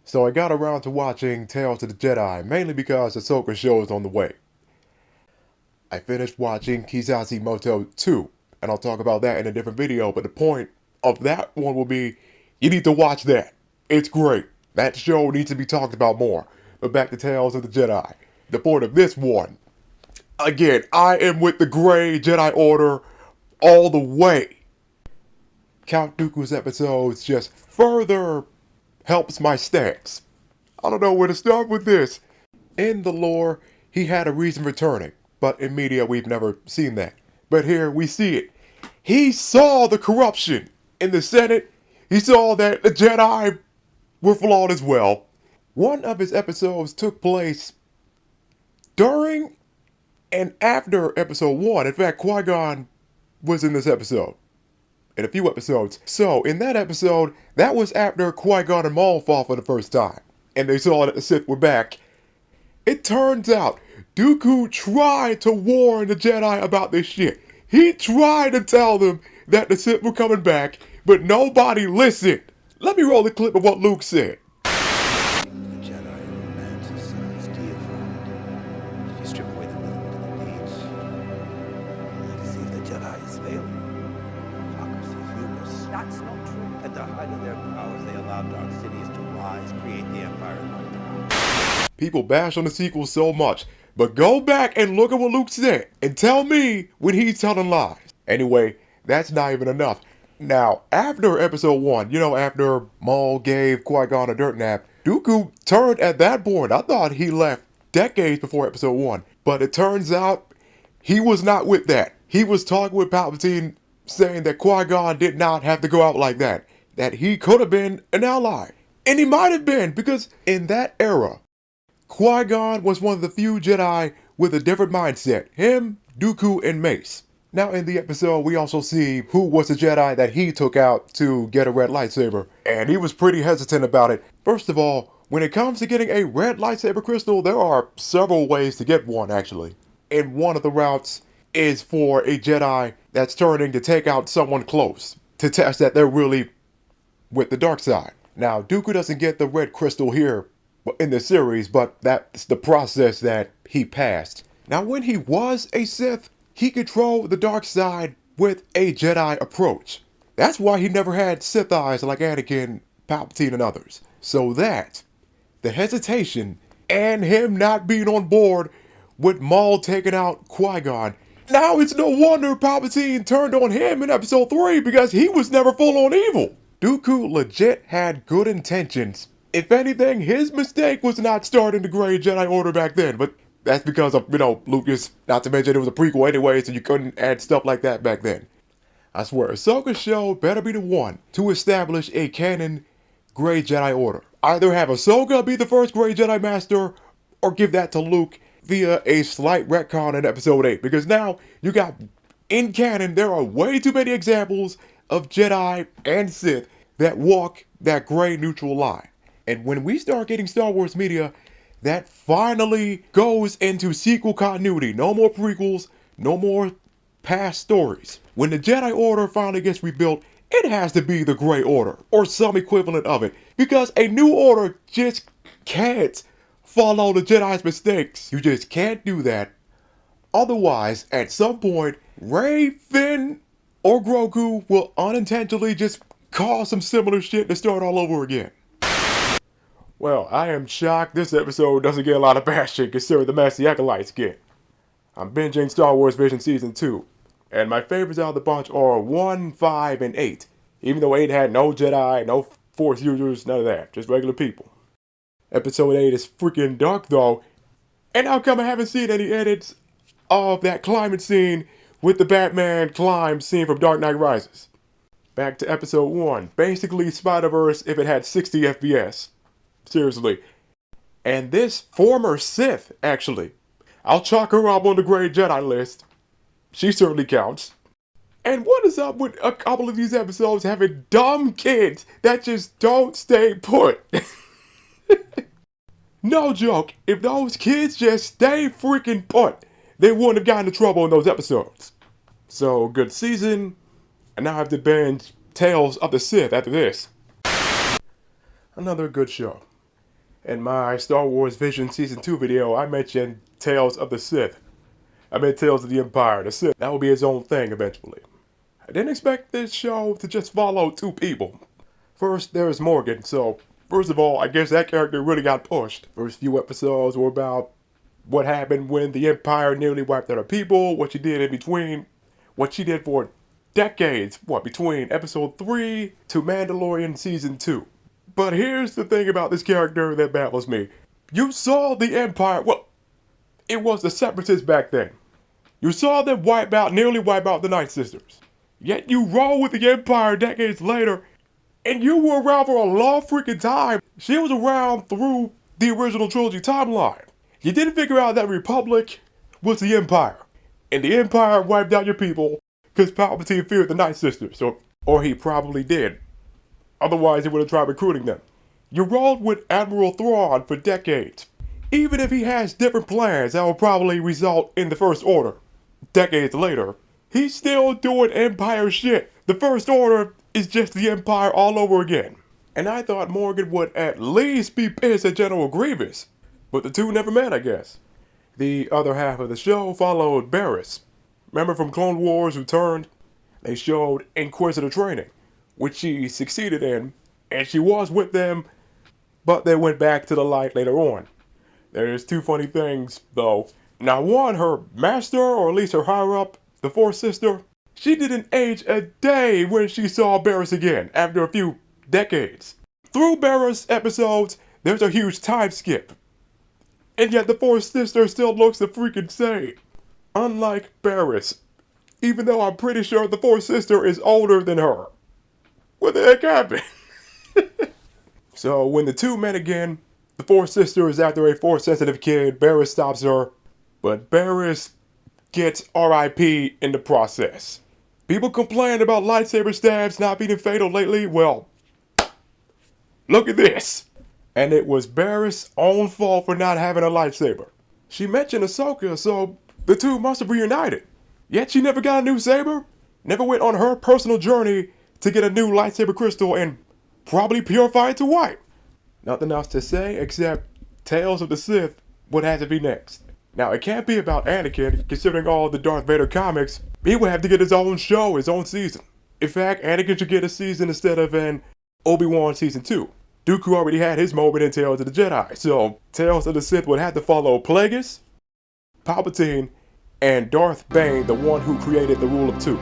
So I got around to watching Tales of the Jedi, mainly because Ahsoka show is on the way. I finished watching Kizashi Moto 2, and I'll talk about that in a different video, but the point of that one will be, you need to watch that. It's great. That show needs to be talked about more. But back to Tales of the Jedi. The point of this one, again, I am with the Grey Jedi Order all the way. Count Dooku's episodes just further helps my stance. I don't know where to start with this. In the lore, he had a reason for turning, but in media we've never seen that. But here we see it. He saw the corruption in the Senate. He saw that the Jedi were flawed as well. One of his episodes took place during and after episode 1. In fact, Qui-Gon was in this episode. In a few episodes. So, in that episode, that was after Qui-Gon and Maul fought for the first time. And they saw that the Sith were back. It turns out, Dooku tried to warn the Jedi about this shit. He tried to tell them that the Sith were coming back, but nobody listened. Let me roll the clip of what Luke said. The Jedi are romanticized, deified. If you strip away the rhythm into their deeds, the legacy of the Jedi is failing. Hypocrisy is hubris. That's not true. At the height of their powers, they allowed dark cities to rise, create the Empire, and wipe them out. People bash on the sequel so much, but go back and look at what Luke said and tell me when he's telling lies. Anyway, that's not even enough. Now, after episode 1, after Maul gave Qui-Gon a dirt nap, Dooku turned at that point. I thought he left decades before episode 1, but it turns out he was not with that. He was talking with Palpatine, saying that Qui-Gon did not have to go out like that he could have been an ally. And he might have been, because in that era, Qui-Gon was one of the few Jedi with a different mindset. Him, Dooku, and Mace. Now in the episode, we also see who was the Jedi that he took out to get a red lightsaber. And he was pretty hesitant about it. First of all, when it comes to getting a red lightsaber crystal, there are several ways to get one actually. And one of the routes is for a Jedi that's turning to take out someone close, to test that they're really with the dark side. Now, Dooku doesn't get the red crystal here in the series, but that's the process that he passed. Now, when he was a Sith, he controlled the dark side with a Jedi approach. That's why he never had Sith eyes like Anakin, Palpatine, and others. So that, the hesitation, and him not being on board with Maul taking out Qui-Gon, now it's no wonder Palpatine turned on him in episode 3 because he was never full on evil. Dooku legit had good intentions. If anything, his mistake was not starting the Grey Jedi Order back then, but that's because of, Lucas, not to mention it was a prequel anyway, so you couldn't add stuff like that back then. I swear, Ahsoka's show better be the one to establish a canon Grey Jedi Order. Either have Ahsoka be the first Grey Jedi Master, or give that to Luke via a slight retcon in episode 8, because now you got, in canon, there are way too many examples of Jedi and Sith that walk that gray neutral line. And when we start getting Star Wars media that finally goes into sequel continuity, no more prequels, no more past stories. When the Jedi Order finally gets rebuilt, it has to be the Grey Order, or some equivalent of it, because a new order just can't follow the Jedi's mistakes. You just can't do that. Otherwise, at some point, Rey, Finn, or Grogu will unintentionally just cause some similar shit to start all over again. Well, I am shocked this episode doesn't get a lot of bashing considering the mess the Acolytes get. I'm binging Star Wars Vision Season 2, and my favorites out of the bunch are 1, 5, and 8. Even though 8 had no Jedi, no Force users, none of that, just regular people. Episode 8 is freaking dark though, and how come I haven't seen any edits of that climbing scene with the Batman climb scene from Dark Knight Rises? Back to episode 1, basically Spider-Verse if it had 60 FPS. Seriously. And this former Sith, actually. I'll chalk her up on the Grey Jedi list. She certainly counts. And what is up with a couple of these episodes having dumb kids that just don't stay put? No joke, if those kids just stay freaking put, they wouldn't have gotten in trouble in those episodes. So, good season. I now have to binge Tales of the Sith after this. Another good show. In my Star Wars Vision Season 2 video, I mentioned Tales of the Sith. I meant Tales of the Empire, the Sith. That will be his own thing eventually. I didn't expect this show to just follow two people. First, there's Morgan, so first of all, I guess that character really got pushed. First few episodes were about what happened when the Empire nearly wiped out her people, what she did in between, what she did for decades, between episode 3 to Mandalorian season 2. But here's the thing about this character that baffles me. You saw the Empire, it was the Separatists back then. You saw them nearly wipe out the Night Sisters. Yet you roll with the Empire decades later, and you were around for a long freaking time. She was around through the original trilogy timeline. You didn't figure out that Republic was the Empire. And the Empire wiped out your people because Palpatine feared the Night Sisters, or he probably did. Otherwise, he would have tried recruiting them. You rolled with Admiral Thrawn for decades. Even if he has different plans that will probably result in the First Order, decades later, he's still doing Empire shit. The First Order is just the Empire all over again. And I thought Morgan would at least be pissed at General Grievous. But the two never met, I guess. The other half of the show followed Barriss. Remember from Clone Wars Returned? They showed Inquisitor training, which she succeeded in, and she was with them, but they went back to the light later on. There's two funny things, though. Now one, her master, or at least her higher-up, the Fourth Sister, she didn't age a day when she saw Barriss again, after a few decades. Through Barriss episodes, there's a huge time skip. And yet the Fourth Sister still looks the freaking same. Unlike Barriss, even though I'm pretty sure the Fourth Sister is older than her. What the heck happened? So when the two met again, the Fourth Sister is after a Force-sensitive kid. Barriss stops her, but Barriss gets RIP in the process. People complain about lightsaber stabs not being fatal lately. Well, look at this. And it was Barriss' own fault for not having a lightsaber. She mentioned Ahsoka, so the two must have reunited. Yet she never got a new saber, never went on her personal journey to get a new lightsaber crystal and probably purify it to white. Nothing else to say except Tales of the Sith would have to be next. Now, it can't be about Anakin, considering all the Darth Vader comics. He would have to get his own show, his own season. In fact, Anakin should get a season instead of an Obi-Wan season 2. Dooku already had his moment in Tales of the Jedi, so Tales of the Sith would have to follow Plagueis, Palpatine, and Darth Bane, the one who created the Rule of Two.